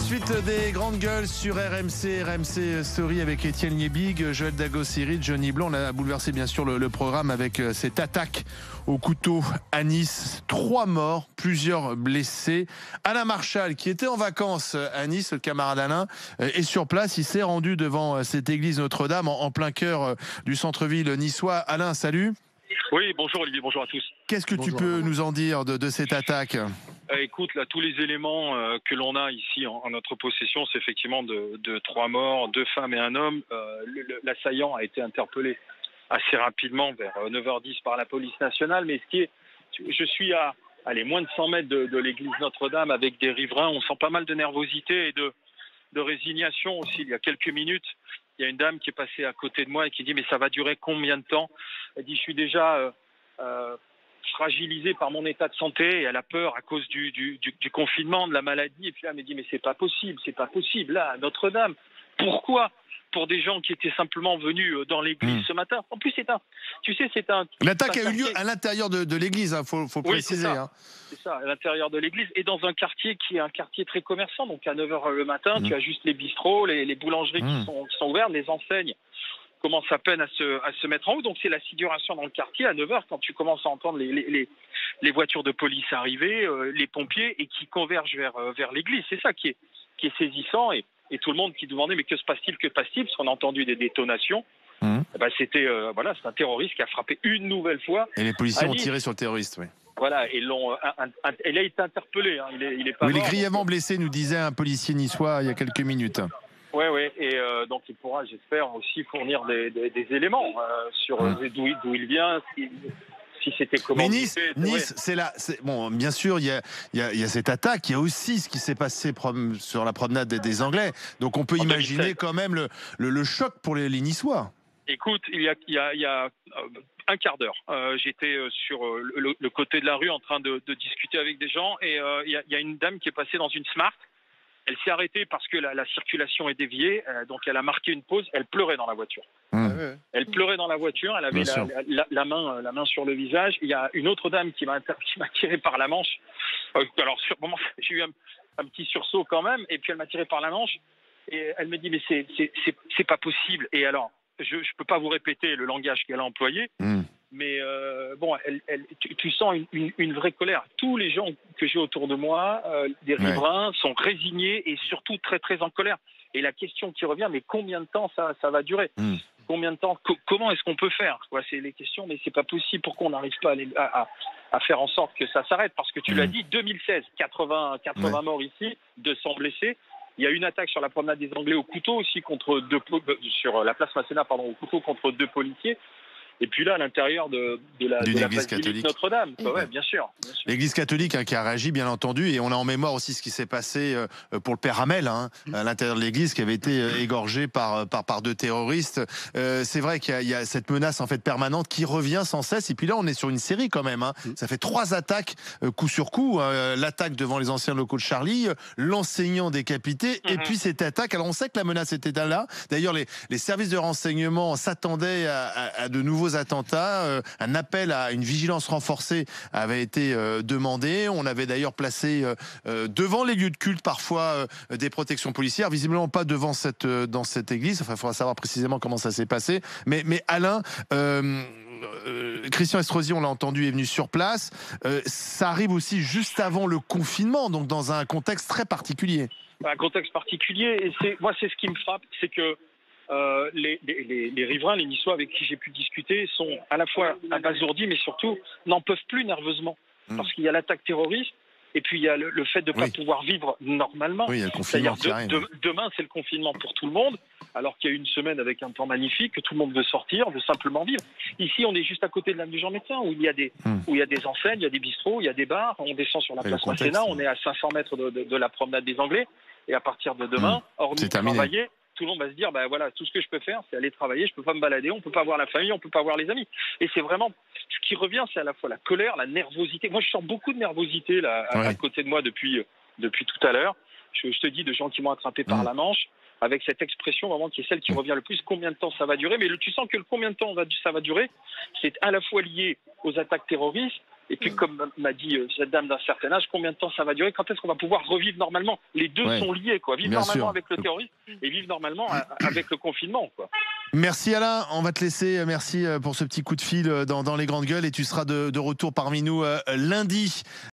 Suite des grandes gueules sur RMC Story avec Étienne Liebig, Joël Dago-Sirit, Johnny Blanc. On a bouleversé bien sûr le programme avec cette attaque au couteau à Nice. 3 morts, plusieurs blessés. Alain Marchal, qui était en vacances à Nice, le camarade Alain, est sur place. Il s'est rendu devant cette église Notre-Dame en plein cœur du centre-ville niçois. Alain, salut. Oui, bonjour Olivier, bonjour à tous. Qu'est-ce que tu peux nous en dire de cette attaque ? Écoute, là, tous les éléments que l'on a ici en notre possession, c'est effectivement de 3 morts, 2 femmes et un homme. L'assaillant a été interpellé assez rapidement, vers 9h10 par la police nationale. Mais je suis à moins de 100 mètres de l'église Notre-Dame avec des riverains. On sent pas mal de nervosité et de résignation aussi. Il y a quelques minutes, il y a une dame qui est passée à côté de moi et qui dit « Mais ça va durer combien de temps ?» Elle dit « Je suis déjà fragilisée par mon état de santé et elle a peur à cause du confinement, de la maladie. » Et puis là, elle me dit « Mais c'est pas possible, là, à Notre-Dame. Pourquoi ? Pour des gens qui étaient simplement venus dans l'église ce matin. En plus, l'attaque a eu lieu à l'intérieur de l'église, hein, faut préciser. C'est ça, à l'intérieur de l'église et dans un quartier qui est un quartier très commerçant. Donc à 9h le matin, tu as juste les bistrots, les boulangeries qui sont ouvertes, les enseignes commencent à peine à se mettre en route. Donc c'est la sidération dans le quartier à 9h quand tu commences à entendre les voitures de police arriver, les pompiers et qui convergent vers l'église. C'est ça qui est saisissant et tout le monde qui demandait mais que se passe-t-il parce qu'on a entendu des détonations. C'était c'est un terroriste qui a frappé une nouvelle fois. Et les policiers ont tiré sur le terroriste, oui. Voilà, et il a été interpellé. Hein. Il est pas mort, grièvement blessé, nous disait un policier niçois il y a quelques minutes. Oui, et donc il pourra, j'espère, aussi fournir des éléments sur d'où il vient, si c'était comment. Mais Nice, c'est là. Bon, bien sûr, il y a cette attaque. Il y a aussi ce qui s'est passé sur la promenade des Anglais. Donc on peut imaginer quand même le choc pour les Niçois. Écoute, il y a un quart d'heure, j'étais sur le côté de la rue en train de discuter avec des gens et il y a une dame qui est passée dans une Smart. Elle s'est arrêtée parce que la circulation est déviée, donc elle a marqué une pause. Elle pleurait dans la voiture. Elle pleurait dans la voiture. Elle avait la main sur le visage. Il y a une autre dame qui m'a tiré par la manche. Alors sur le moment, j'ai eu un petit sursaut quand même. Et puis elle m'a tiré par la manche et elle me dit mais c'est pas possible. Et alors je peux pas vous répéter le langage qu'elle a employé. Mais tu sens une vraie colère. Tous les gens que j'ai autour de moi, des riverains, sont résignés et surtout très très en colère. Et la question qui revient, mais combien de temps ça va durer ? Combien de temps ? Comment est-ce qu'on peut faire ? C'est les questions, mais c'est pas possible. Pourquoi on n'arrive pas à faire en sorte que ça s'arrête ? Parce que tu l'as dit, 2016, 80 morts ici, 200 blessés. Il y a une attaque sur la promenade des Anglais au couteau aussi sur la place Masséna, au couteau contre 2 policiers. Et puis là, à l'intérieur de la basilique Notre-Dame, bien sûr. L'Église catholique qui a réagi, bien entendu, et on a en mémoire aussi ce qui s'est passé pour le père Hamel, à l'intérieur de l'Église, qui avait été égorgé par 2 terroristes. C'est vrai qu'il y a cette menace en fait permanente qui revient sans cesse. Et puis là, on est sur une série quand même. Ça fait 3 attaques coup sur coup. L'attaque devant les anciens locaux de Charlie, l'enseignant décapité, et puis cette attaque. Alors on sait que la menace était là. D'ailleurs, les services de renseignement s'attendaient à de nouveaux attentats. Un appel à une vigilance renforcée avait été demandé. On avait d'ailleurs placé devant les lieux de culte parfois des protections policières, visiblement pas dans cette église. Enfin, il faudra savoir précisément comment ça s'est passé. Mais Alain, Christian Estrosi, on l'a entendu, est venu sur place. Ça arrive aussi juste avant le confinement, donc dans un contexte très particulier. Un contexte particulier, et c'est ce qui me frappe, c'est que les riverains, les Niçois avec qui j'ai pu discuter sont à la fois abasourdis, mais surtout n'en peuvent plus nerveusement. Parce qu'il y a l'attaque terroriste, et puis il y a le fait de ne pas pouvoir vivre normalement. Oui, il y a le confinement qui arrive. Demain, c'est le confinement pour tout le monde, alors qu'il y a une semaine avec un temps magnifique, que tout le monde veut sortir, veut simplement vivre. Ici, on est juste à côté de l'avenue Jean-Médecin, où il y a des enseignes, il y a des bistrots, il y a des bars. On descend sur la place Masséna, on est à 500 mètres de la promenade des Anglais. Et à partir de demain, hormis travailler, tout le monde va se dire, tout ce que je peux faire, c'est aller travailler, je peux pas me balader, on peut pas voir la famille, on peut pas voir les amis. Et c'est vraiment, ce qui revient, c'est à la fois la colère, la nervosité. Moi, je sens beaucoup de nervosité là, à côté de moi depuis tout à l'heure. Je te dis de gens qui m'ont attrapé par la manche, avec cette expression vraiment qui est celle qui revient le plus, combien de temps ça va durer. Mais tu sens que combien de temps ça va durer, c'est à la fois lié aux attaques terroristes, Et puis, comme m'a dit cette dame d'un certain âge, combien de temps ça va durer? Quand est-ce qu'on va pouvoir revivre normalement? Les deux sont liés, quoi. Vivre bien normalement sûr. avec le terrorisme et vivre normalement avec le confinement, quoi. Merci Alain, on va te laisser. Merci pour ce petit coup de fil dans les grandes gueules et tu seras de retour parmi nous lundi.